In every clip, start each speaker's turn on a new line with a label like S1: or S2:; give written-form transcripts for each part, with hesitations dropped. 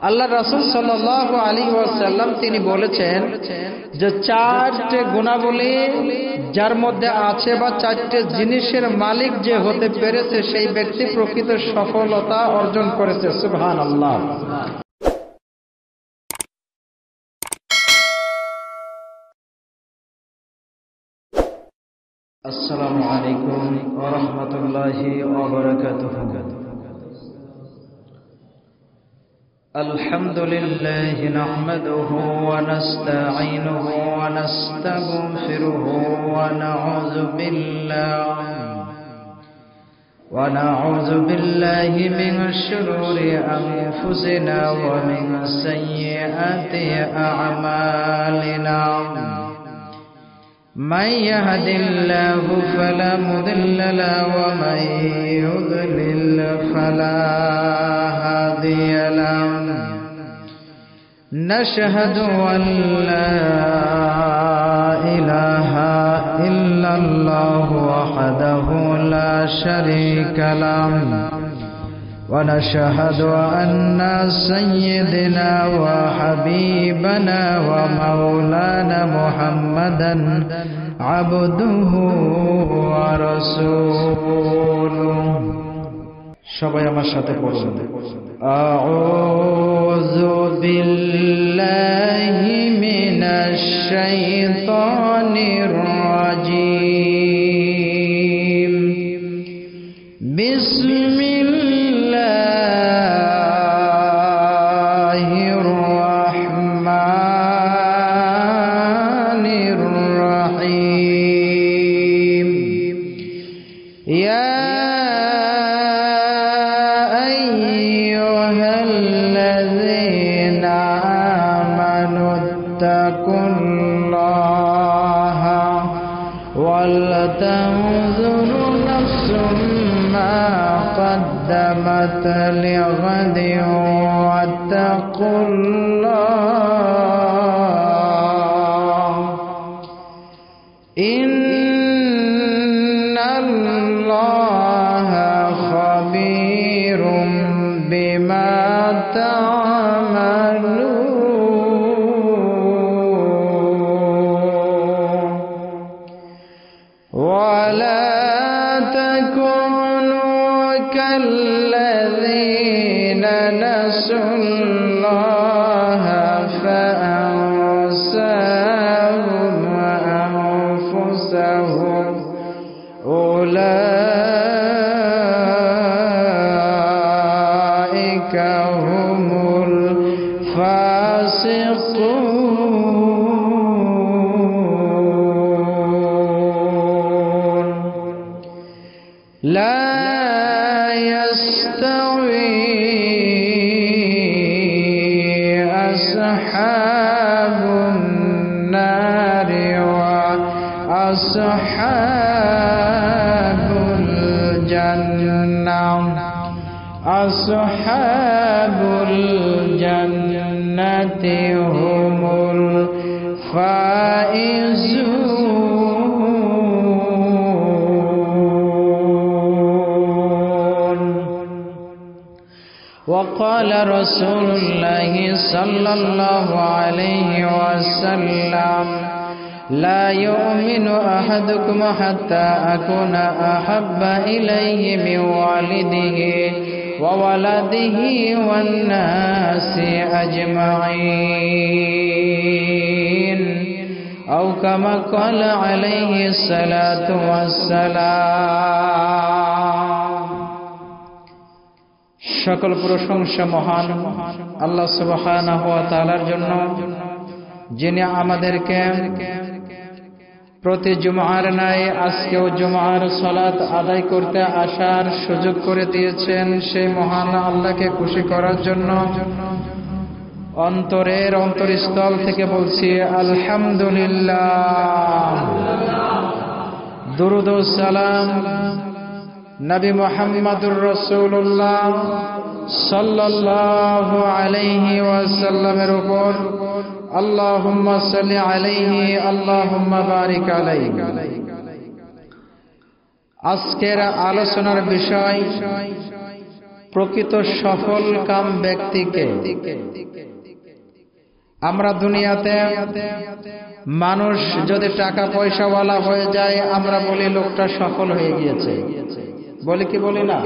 S1: আল্লাহ রাসূল সাল্লাল্লাহু আলাইহি ওয়াসাল্লাম তিনি বলেছেন যে চারটি গুণাবলী যার মধ্যে আছে বা চারটি জিনিসের মালিক যে হতে পেরেছে সেই ব্যক্তি প্রকৃত সফলতা অর্জন করেছে। সুবহানাল্লাহ। আসসালামু আলাইকুম ওয়া রাহমাতুল্লাহি ওয়া বারাকাতুহু। আলহামদুলিল্লাহি নাহমাদুহু ওয়া নাস্তাঈনুহু ওয়া নাস্তাগফিরুহু ওয়া নাউযু বিল্লাহি মিন শুরুরি আনফুসিনা ওয়া মিন সাইয়্যাতি আ'মালিনা। من يهد الله فلا مضل له ومن يضلل فلا هادي له. نشهد أن لا إله إلا الله وحده لا شريك له ونشهد أن سيدنا وحبيبنا ومولانا محمدا عبده ورسوله. সবাই আমার সাথে পড়ুন, আউযু বিল্লাহি মিনাশ শাইতানির রাজীম. বিসমিল্লাহির রাহমানির রাহিম. ইয়া আইয়ুহাল্লাযীনা আমানুত্তাকুল্লাহা ওয়াল তানজুর নাফসুম মা قدمت لغد واتقوا الله إن الله خبير بما تعملون. ولا كالذين نسوا الله فأنساهم أنفسهم أولئك هم الفاسقون. لا أصحاب النار وأصحاب الجنة. أصحاب الجنة هم الفائزون. وقال رسول الله صلى الله عليه وسلم لا يؤمن أحدكم حتى أكون أحب إليه من والده وولده والناس أجمعين أو كما قال عليه الصلاة والسلام. সকল প্রশংসা মহান আল্লাহ সুবহানাহু ওয়া তাআলার জন্য, যিনি আমাদেরকে প্রতি জুমআর ন্যায় আজকেও জুমআর সালাত আদায় করতে আসার সুযোগ করে দিয়েছেন। সেই মহান আল্লাহকে খুশি করার জন্য অন্তরের অন্তরস্থল থেকে বলছি আলহামদুলিল্লাহ। দুরূদ ও সালাম নবী মুহাম্মদুর রাসূলুল্লাহ সাল্লাল্লাহু আলাইহি ওয়াসাল্লামের উপর আল্লাহুম্মা সাল্লি আলাইহি আল্লাহুম্মা বারিক আলাইহি। আজকের আলোচনার বিষয় প্রকৃত সফল কাম ব্যক্তিকে। আমরা দুনিয়াতে মানুষ যদি টাকা পয়সাওয়ালা হয়ে যায় আমরা বলি লোকটা সফল হয়ে গিয়েছে, বলি কি বলি না?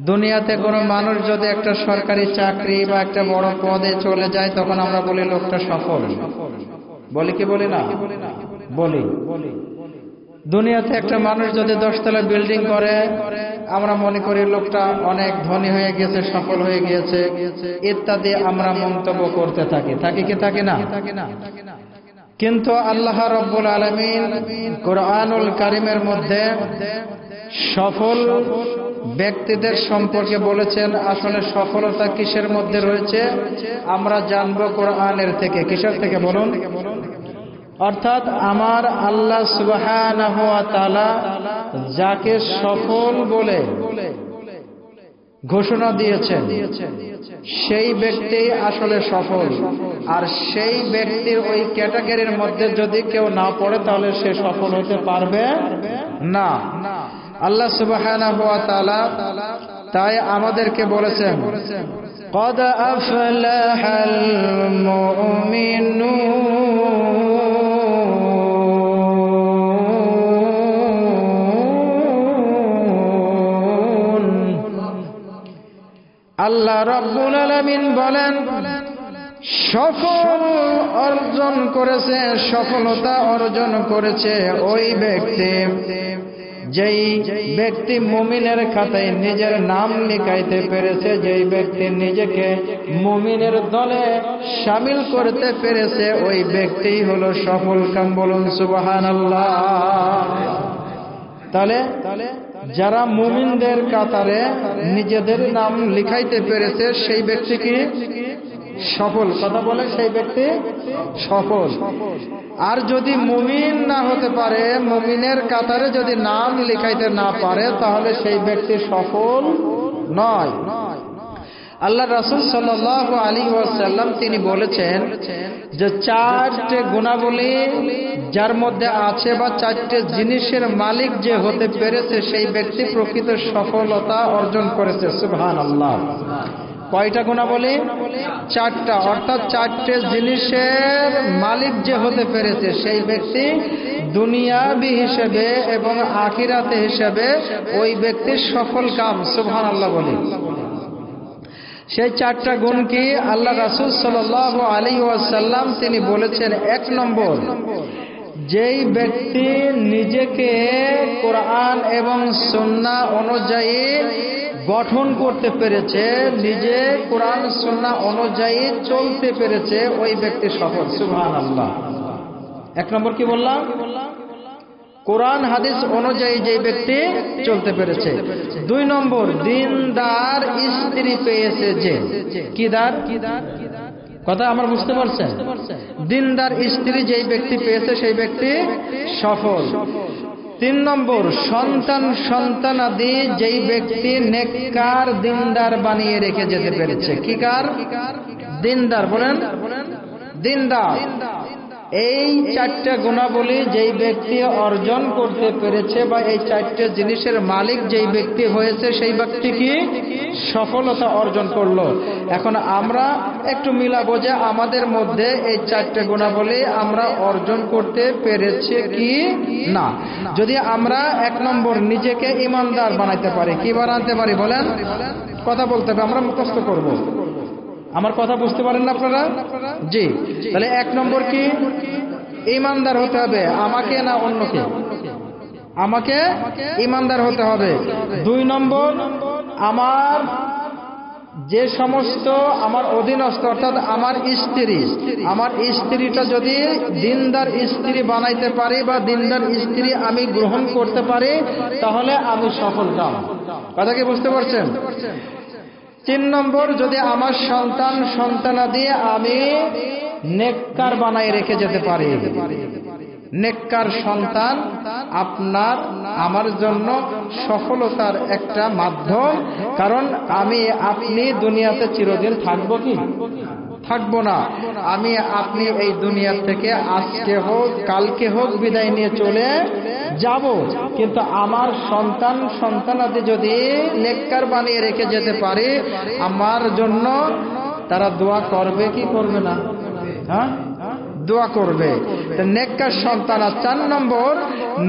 S1: দুনিয়াতে কোনো মানুষ যদি একটা সরকারি চাকরি বা একটা বড় পদে চলে যায় তখন আমরা বলি লোকটা সফল, বলি কি বলি না? বলি। দুনিয়াতে একটা মানুষ যদি 10 তলা বিল্ডিং করে আমরা মনে করি লোকটা অনেক ধনী হয়ে গেছে, সফল হয়ে গিয়েছে ইত্যাদি আমরা মন্তব্য করতে থাকি, থাকি কি থাকি না? কিন্তু আল্লাহ রাব্বুল আলামিন কোরআনুল কারীমের মধ্যে সফল ব্যক্তিদের সম্পর্কে বলেছেন। আসলে সফলতা কিসের মধ্যে রয়েছে আমরা জানব কোরআনের থেকে। কিসের থেকে বলুন? অর্থাৎ আমার আল্লাহ সুবহানাহু ওয়া তাআলা যাকে সফল বলে ঘোষণা দিয়েছেন সেই ব্যক্তি আসলে সফল। আর সেই ব্যক্তির ওই ক্যাটাগরির মধ্যে যদি কেউ না পড়ে তাহলে সে সফল হতে পারবে না। আল্লাহ সুবহানাহু ওয়া তাআলা তাই আমাদেরকে বলেছেন قد أفلح المؤمنون। আল্লাহ রাব্বুল আলামিন বলেন সফল অর্জন করেছে, সফলতা অর্জন করেছে ওই ব্যক্তি যেই ব্যক্তি মুমিনের খাতায় নিজের নাম লিখাইতে পেরেছে, যেই ব্যক্তি নিজেকে মুমিনের দলে শামিল করতে পেরেছে ওই ব্যক্তিই হলো সফল কাম। বলুন সুবহানাল্লাহ। তাহলে যারা মুমিনদের কাতারে নিজেদের নাম লিখাইতে পেরেছে সেই ব্যক্তি কি সফল? কথা বলে সেই ব্যক্তি সফল। আর যদি মুমিন না হতে পারে, মুমিনের কাতারে যদি নাম লিখাইতে না পারে তাহলে সেই ব্যক্তি সফল নয়। আল্লাহ রাসূল সাল্লাল্লাহু আলাইহি ওয়াসাল্লাম তিনি বলেছেন যে 4টে গুণাবলী যার মধ্যে আছে বা 4টে জিনিসের মালিক যে হতে পেরেছে সেই ব্যক্তি প্রকৃত সফলতা অর্জন করেছে। সুবহানাল্লাহ। কয়টা গুণাবলী? 4টা। অর্থাৎ 4টে জিনিসের মালিক যে হতে পেরেছে সেই ব্যক্তি দুনিয়াবি হিসেবে এবং আখিরাতে হিসেবে ওই ব্যক্তির সফল কাম। সুবহানাল্লাহ বলি। সেই 4টা গুণ কি? আল্লাহ রাসূল সাল্লাল্লাহু আলাইহি ওয়াসাল্লাম তিনি বলেছেন 1 নম্বর, যেই ব্যক্তি নিজেকে কোরআন এবং সুন্নাহ অনুযায়ী গঠন করতে পেরেছে, নিজে কোরআন সুন্নাহ অনুযায়ী চলতে পেরেছে ওই ব্যক্তি সফল। সুবহানাল্লাহ। 1 নম্বর কি বললাম? কোরআন হাদিস অনুযায়ী যে ব্যক্তি চলতে পেরেছে। 2 নম্বর, দিনদার স্ত্রী পেয়েছে যে। কিদার? কথা আমার বুঝতে পারছেন? দিনদার স্ত্রী যেই ব্যক্তি পেয়েছে সেই ব্যক্তি সফল। 3 নম্বর, সন্তানাদি যেই ব্যক্তি নেককার দিনদার বানিয়ে রেখে যেতে পেরেছে। কি কার? দিনদার। বলেন দিনদার। এই 4টে গুণাবলী যেই ব্যক্তি অর্জন করতে পেরেছে বা এই 4টে জিনিসের মালিক যেই ব্যক্তি হয়েছে সেই ব্যক্তি কি সফলতা অর্জন করলো। এখন আমরা একটু মিলাবো যে আমাদের মধ্যে এই 4টে গুণাবলী আমরা অর্জন করতে পেরেছি কি না। যদি আমরা 1 নম্বর নিজেকে ইমানদার বানাইতে পারি, কি বানাতে পারি বলেন? কথা বলতে হবে, আমরা মুখস্থ করব। আমার কথা বুঝতে পারেন না আপনারা? জি। তাহলে 1 নম্বর কি? ঈমানদার হতে হবে। আমাকে না অন্যকে? আমাকে ঈমানদার হতে হবে। 2 নম্বর, আমার যে সমস্ত আমার অধীনস্থ অর্থাৎ আমার স্ত্রীটা যদি দিনদার স্ত্রী বানাইতে পারি বা দিনদার স্ত্রী আমি গ্রহণ করতে পারি তাহলে আমি সফল কাম। কথা কি বুঝতে পারছেন? 3 নম্বর, যদি আমার সন্তানাদি আমি নেককার বানাই রেখে যেতে পারি। নেককার সন্তান আপনার আমার জন্য সফলতার একটা মাধ্যম। কারণ আমি আপনি দুনিয়াতে চিরদিন থাকবো কি? থাকবো না। আমি আপনি এই দুনিয়া থেকে আজকে হোক কালকে হোক বিদায় নিয়ে চলে যাব, কিন্তু আমার সন্তান সন্তানাদি যদি নেককার বানিয়ে রেখে যেতে পারে আমার জন্য, তারা দোয়া করবে কি করবে না? হ্যাঁ, দোয়া করবে। নেককার সন্তান। আর 4 নম্বর,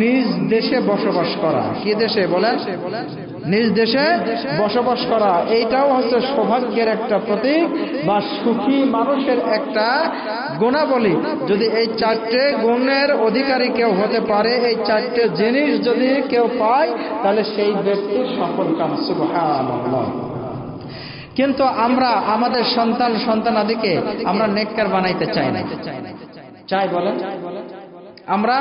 S1: নিজ দেশে বসবাস করা। কি দেশে বলেন? নিজ দেশে বসবাস করা। এইটাও হচ্ছে সৌভাগ্যের একটা প্রতীক বা সুখী মানুষের একটা গুণাবলী। যদি এই 4টে গুণের অধিকারী কেউ হতে পারে, এই 4টে জিনিস যদি কেউ পায়, তাহলে সেই ব্যক্তি সফল কাম। সুবহানাল্লাহ। কিন্তু আমরা আমাদের সন্তান সন্তানাদিকে আমরা নেককার বানাইতে চাই না। চাই বলেন? আমরা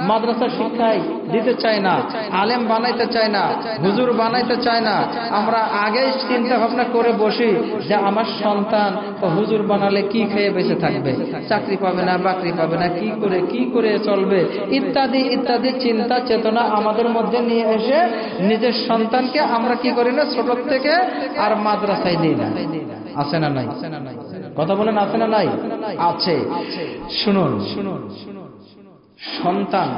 S1: মাদ্রাসা শিক্ষায় দিতে চাই না, আলেম বানাইতে চাই না, হুজুর বানাইতে চাই না। আমরা আগেই চিন্তা ভাবনা করে বসি যে আমার সন্তান তো হুজুর বানালে কি খেয়ে বেঁচে থাকবে, চাকরি পাবে না, বাকরি পাবে না, কি করে চলবে, ইত্যাদি ইত্যাদি চিন্তা চেতনা আমাদের মধ্যে নিয়ে এসে নিজের সন্তানকে আমরা কি করি না, ছোট থেকে আর মাদ্রাসায় দিই না। আছে না নাই? কথা বলেন, আছে না নাই? আছে। শুনুন, সন্তান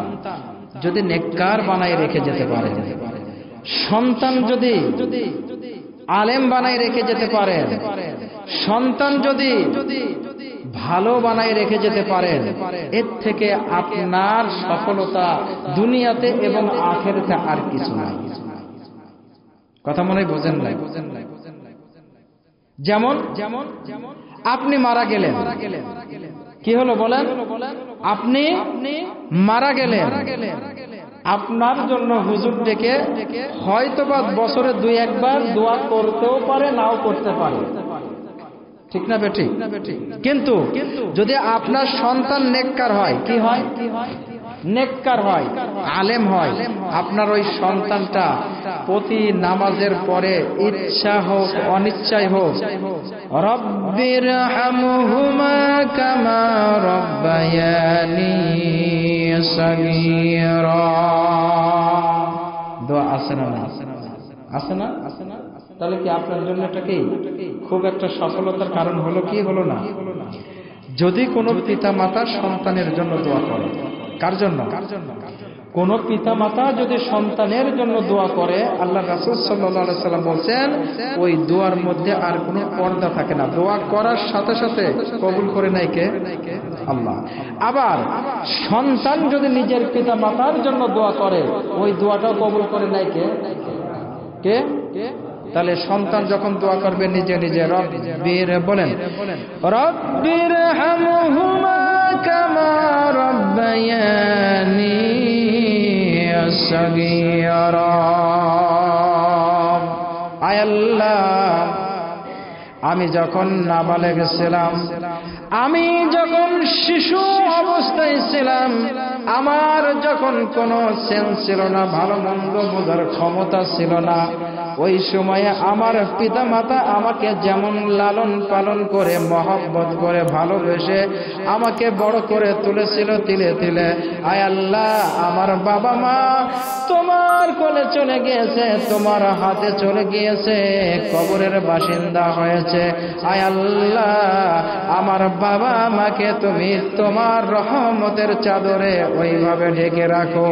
S1: যদি নেককার বানায় রেখে যেতে পারে, সন্তান যদি আলেম বানায় রেখে যেতে পারে, সন্তান যদি ভালো বানায় রেখে যেতে পারেন, এর থেকে আপনার সফলতা দুনিয়াতে এবং আখিরাতে আর কিছু নাই। কথা মনে বোঝেন নাই? যেমন আপনি মারা গেলেন, কি হলো বলেন? আপনি মারা গেলেন, আপনার জন্য হুজুর ডেকে হয়তোবা বছরে 2-1 বার দোয়া করতেও পারে, নাও করতে পারে। ঠিক না বেটি? কিন্তু যদি আপনার সন্তান নেককার হয়, কি হয়? নেককার হয়, আলেম হয়, আপনার ওই সন্তানটা প্রতি নামাজের পরে ইচ্ছা হোক অনিচ্ছাই হোক, রব্বির হামহুমা কামা রব্বায়ানি সগীরা, দোয়া আছে না? আছে না? তাহলে কি আপনার জন্য এটা কি খুব একটা সফলতার কারণ হলো কি হলো না? যদি কোনো পিতা মাতা সন্তানের জন্য দোয়া করে, কার জন্য? কোন পিতা মাতা যদি সন্তানের জন্য দোয়া করে, আল্লাহ রাসূল সাল্লাল্লাহু আলাইহি সাল্লাম বলেন ওই দোয়ার মধ্যে আর কোনো পর্দা থাকে না। দোয়া করার সাথে সাথে কবুল করে নেয় কে? আল্লাহ। আবার সন্তান যদি নিজের পিতা মাতার জন্য দোয়া করে, ওই দোয়াটাও কবুল করে নেয় কে? কে? তাহলে সন্তান যখন দোয়া করবে নিজে নিজে রব্বির বলেন, রব্বির হামহুমা কামা রব্বায়ানি সগীরা, আয় আল্লাহ, আমি যখন নাবালেগ ছিলাম, আমি যখন শিশু অবস্থায় ছিলাম, আমার যখন কোনো সেন্স ছিল না, ভালো মন্দ বোঝার ক্ষমতা ছিল না, ওই সময়ে আমার পিতা মাতা আমাকে যেমন লালন পালন করে মহব্বত করে ভালোবেসে আমাকে বড় করে তুলেছিল তিলে তিলে, আয় আল্লাহ, আমার বাবা মা তোমার কোলে চলে গিয়েছে, তোমার হাতে চলে গিয়েছে, কবরের বাসিন্দা হয়েছে, আয় আল্লাহ, আমার বাবা মাকে তুমি তোমার রহমতের চাদরে ওইভাবে ঢেকে রাখো।